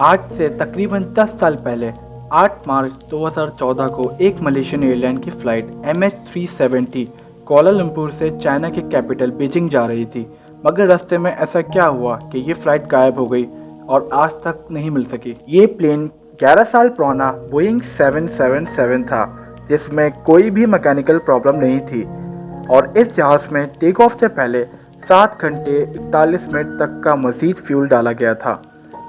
आज से तकरीबन 10 साल पहले 8 मार्च 2014 को एक मलेशियन एयरलाइन की फ़्लाइट MH370 कोलालमपुर से चाइना के कैपिटल बीजिंग जा रही थी। मगर रास्ते में ऐसा क्या हुआ कि ये फ़्लाइट गायब हो गई और आज तक नहीं मिल सकी। ये प्लेन 11 साल पुराना बोइंग 777 था, जिसमें कोई भी मैकेनिकल प्रॉब्लम नहीं थी और इस जहाज़ में टेक ऑफ से पहले 7 घंटे 41 मिनट तक का मज़ीद फ्यूल डाला गया था,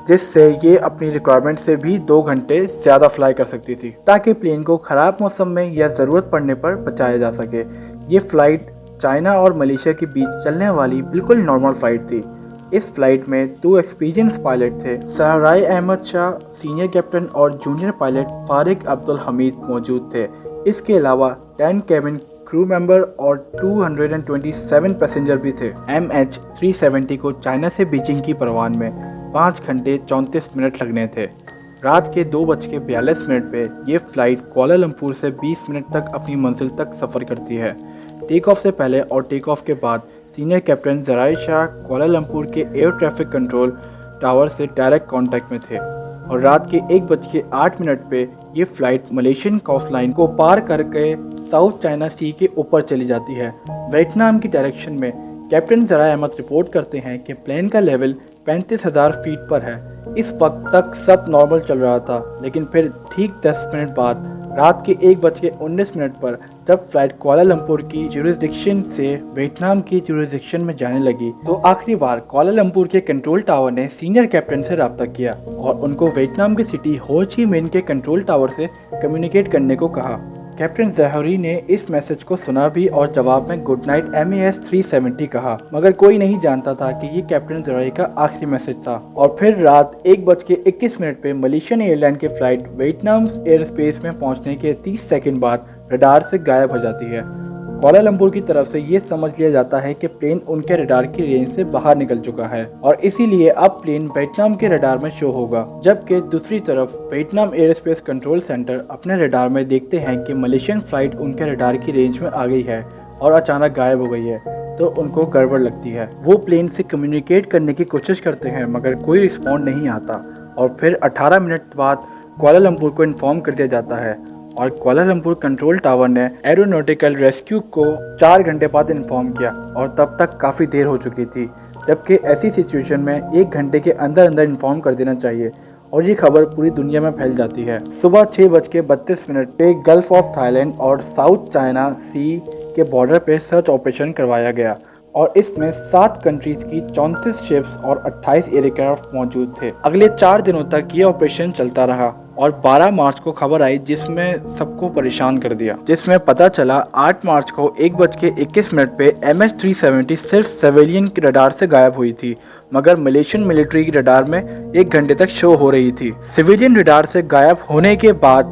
जिससे ये अपनी रिक्वायरमेंट से भी 2 घंटे ज़्यादा फ्लाई कर सकती थी, ताकि प्लेन को ख़राब मौसम में या ज़रूरत पड़ने पर बचाया जा सके। ये फ़्लाइट चाइना और मलेशिया के बीच चलने वाली बिल्कुल नॉर्मल फ़्लाइट थी। इस फ्लाइट में 2 एक्सपीरियंस पायलट थे, सहराई अहमद शाह सीनियर कैप्टन और जूनियर पायलट फारिक अब्दुल हमीद मौजूद थे। इसके अलावा 10 केबिन क्रू मेंबर और 227 पैसेंजर भी थे। MH370 को चाइना से बीजिंग की परवान में 5 घंटे 34 मिनट लगने थे। रात के 2:42 पे ये फ़्लाइट कोलालमपुर से 20 मिनट तक अपनी मंजिल तक सफ़र करती है। टेक ऑफ से पहले और टेक ऑफ के बाद सीनियर कैप्टन ज़राई शाह कोलालमपुर के एयर ट्रैफिक कंट्रोल टावर से डायरेक्ट कांटेक्ट में थे और रात के 1:08 पे ये फ़्लाइट मलेशियन कोस्ट लाइन को पार करके साउथ चाइना सी के ऊपर चली जाती है, वियतनाम की डायरेक्शन में। कैप्टन ज़राई अहमद रिपोर्ट करते हैं कि प्लेन का लेवल 35,000 फीट पर है। इस वक्त तक सब नॉर्मल चल रहा था, लेकिन फिर ठीक 10 मिनट बाद रात के 1:19 पर जब फ्लाइट कुआलालंपुर की जुरिसडिक्शन से वियतनाम की जुरिसडिक्शन में जाने लगी, तो आखिरी बार कुआलालंपुर के कंट्रोल टावर ने सीनियर कैप्टन से रब्ता किया और उनको वियतनाम की सिटी हो ची मिन के कंट्रोल टावर से कम्युनिकेट करने को कहा। कैप्टन ज़हरी ने इस मैसेज को सुना भी और जवाब में गुड नाइट MAS370 कहा, मगर कोई नहीं जानता था कि ये कैप्टन ज़हरी का आखिरी मैसेज था। और फिर रात 1:21 पे मलेशियन एयरलाइन की फ़्लाइट वियतनाम एयर स्पेस में पहुंचने के 30 सेकंड बाद रडार से गायब हो जाती है। कुआलालंपुर की तरफ से ये समझ लिया जाता है कि प्लेन उनके रडार की रेंज से बाहर निकल चुका है और इसीलिए अब प्लेन वियतनाम के रडार में शो होगा। जबकि दूसरी तरफ Vietnam air space control centre अपने रडार में देखते हैं कि मलेशियन फ्लाइट उनके रडार की रेंज में आ गई है और अचानक गायब हो गई है, तो उनको गड़बड़ लगती है। वो प्लेन से कम्युनिकेट करने की कोशिश करते हैं, मगर कोई रिस्पॉन्ड नहीं आता और फिर 18 मिनट बाद कुआलालंपुर को इन्फॉर्म कर दिया जाता है और कुआलालंपुर कंट्रोल टावर ने एरोनॉटिकल रेस्क्यू को 4 घंटे बाद इन्फॉर्म किया और तब तक काफ़ी देर हो चुकी थी। जबकि ऐसी सिचुएशन में 1 घंटे के अंदर अंदर इन्फॉर्म कर देना चाहिए और ये खबर पूरी दुनिया में फैल जाती है। सुबह 6:32 पे गल्फ ऑफ थाईलैंड और साउथ चाइना सी के बॉर्डर पे सर्च ऑपरेशन करवाया गया और इसमें 7 कंट्रीज की 34 शिप्स और 28 एयरक्राफ्ट मौजूद थे। अगले 4 दिनों तक ये ऑपरेशन चलता रहा और 12 मार्च को खबर आई जिसमें सबको परेशान कर दिया, जिसमें पता चला 8 मार्च को 1:21 पे MH370 सिर्फ सिविलियन के रडार से गायब हुई थी, मगर मलेशियन मिलिट्री की रडार में 1 घंटे तक शो हो रही थी। सिविलियन रडार से गायब होने के बाद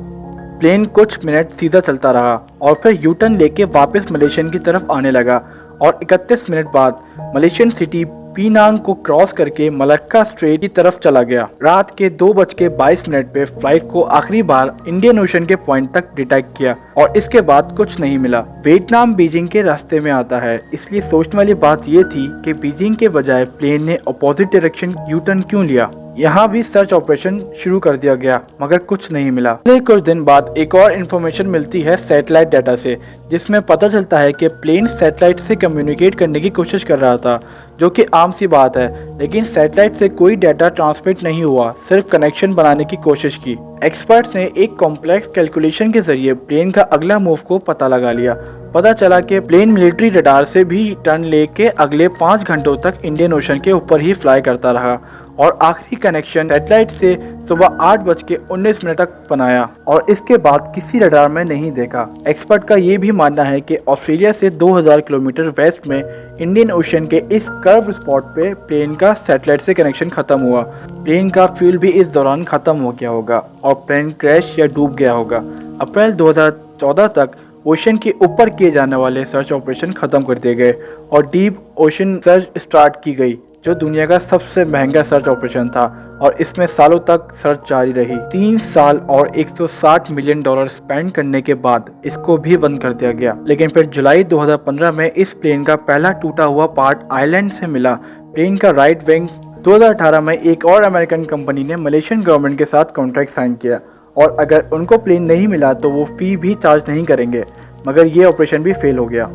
प्लेन कुछ मिनट सीधा चलता रहा और फिर यू टर्न लेके वापस मलेशियन की तरफ आने लगा और 31 मिनट बाद मलेशियन सिटी पीनांग को क्रॉस करके मलक्का स्ट्रेट की तरफ चला गया। रात के 2:22 पे फ्लाइट को आखिरी बार इंडियन ओशन के पॉइंट तक डिटेक्ट किया और इसके बाद कुछ नहीं मिला। वियतनाम बीजिंग के रास्ते में आता है, इसलिए सोचने वाली बात ये थी कि बीजिंग के बजाय प्लेन ने अपोजिट डायरेक्शन यू टर्न क्यों लिया। यहाँ भी सर्च ऑपरेशन शुरू कर दिया गया, मगर कुछ नहीं मिला। कुछ दिन बाद एक और इन्फॉर्मेशन मिलती है सैटेलाइट डाटा से, जिसमें पता चलता है कि प्लेन सैटेलाइट से कम्युनिकेट करने की कोशिश कर रहा था, जो कि आम सी बात है, लेकिन सैटेलाइट से कोई डाटा ट्रांसमिट नहीं हुआ, सिर्फ कनेक्शन बनाने की कोशिश की। एक्सपर्ट्स ने एक कॉम्प्लेक्स कैलकुलेशन के जरिए प्लेन का अगला मूव को पता लगा लिया। पता चला कि प्लेन मिलिट्री रडार से भी टर्न लेके अगले 5 घंटों तक इंडियन ओशन के ऊपर ही फ्लाई करता रहा और आखिरी कनेक्शन सैटेलाइट से सुबह 8:19 तक बनाया और इसके बाद किसी रडार में नहीं देखा। एक्सपर्ट का ये भी मानना है कि ऑस्ट्रेलिया से 2000 किलोमीटर वेस्ट में इंडियन ओशन के इस कर्व स्पॉट पे प्लेन का सैटेलाइट से कनेक्शन खत्म हुआ। प्लेन का फ्यूल भी इस दौरान खत्म हो गया होगा और प्लेन क्रैश या डूब गया होगा। अप्रैल 2014 तक ओशन के ऊपर किए जाने वाले सर्च ऑपरेशन खत्म कर दिए गए और डीप ओशन सर्च स्टार्ट की गई, जो दुनिया का सबसे महंगा सर्च ऑपरेशन था और इसमें सालों तक सर्च जारी रही। 3 साल और $160 मिलियन स्पेंड करने के बाद इसको भी बंद कर दिया गया। लेकिन फिर जुलाई 2015 में इस प्लेन का पहला टूटा हुआ पार्ट आयरलैंड से मिला। प्लेन का राइट विंग 2018 में एक और अमेरिकन कंपनी ने मलेशियन गवर्नमेंट के साथ कॉन्ट्रैक्ट साइन किया और अगर उनको प्लेन नहीं मिला तो वो फी भी चार्ज नहीं करेंगे, मगर ये ऑपरेशन भी फेल हो गया।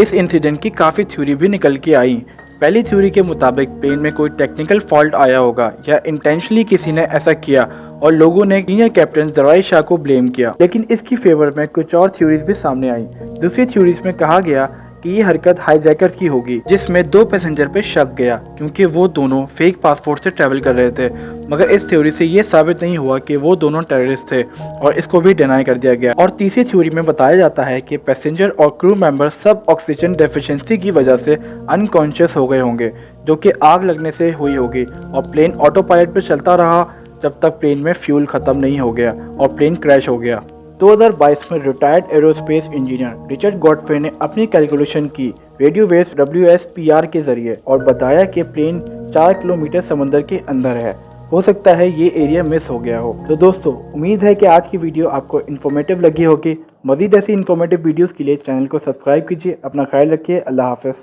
इस इंसिडेंट की काफ़ी थ्योरी भी निकल के आई। पहली थ्योरी के मुताबिक प्लेन में कोई टेक्निकल फॉल्ट आया होगा या इंटेंशनली किसी ने ऐसा किया और लोगों ने सीनियर कैप्टन जराई शाह को ब्लेम किया। लेकिन इसकी फेवर में कुछ और थ्योरीज भी सामने आई। दूसरी थ्योरीज में कहा गया कि ये हरकत हाईजैकर्स की होगी, जिसमें 2 पैसेंजर पे शक गया क्योंकि वो दोनों फेक पासपोर्ट से ट्रैवल कर रहे थे, मगर इस थ्योरी से ये साबित नहीं हुआ कि वो दोनों टेररिस्ट थे और इसको भी डिनाई कर दिया गया। और तीसरी थ्योरी में बताया जाता है कि पैसेंजर और क्रू मेंबर सब ऑक्सीजन डेफिशिएंसी की वजह से अनकॉन्शियस हो गए होंगे, जो कि आग लगने से हुई होगी और प्लेन ऑटो पायलट पर चलता रहा जब तक प्लेन में फ्यूल खत्म नहीं हो गया और प्लेन क्रैश हो गया। 2022 में retired aerospace engineer Richard Godfrey ने अपनी कैलकुलेशन की रेडियो वेव्स WSPR के जरिए और बताया कि प्लेन 4 किलोमीटर समंदर के अंदर है। हो सकता है ये एरिया मिस हो गया हो। तो दोस्तों, उम्मीद है कि आज की वीडियो आपको इन्फॉर्मेटिव लगी होगी। मज़ीद ऐसी इन्फॉर्मेटिव वीडियोस के लिए चैनल को सब्सक्राइब कीजिए। अपना ख्याल रखिए। अल्लाह हाफ़िज़।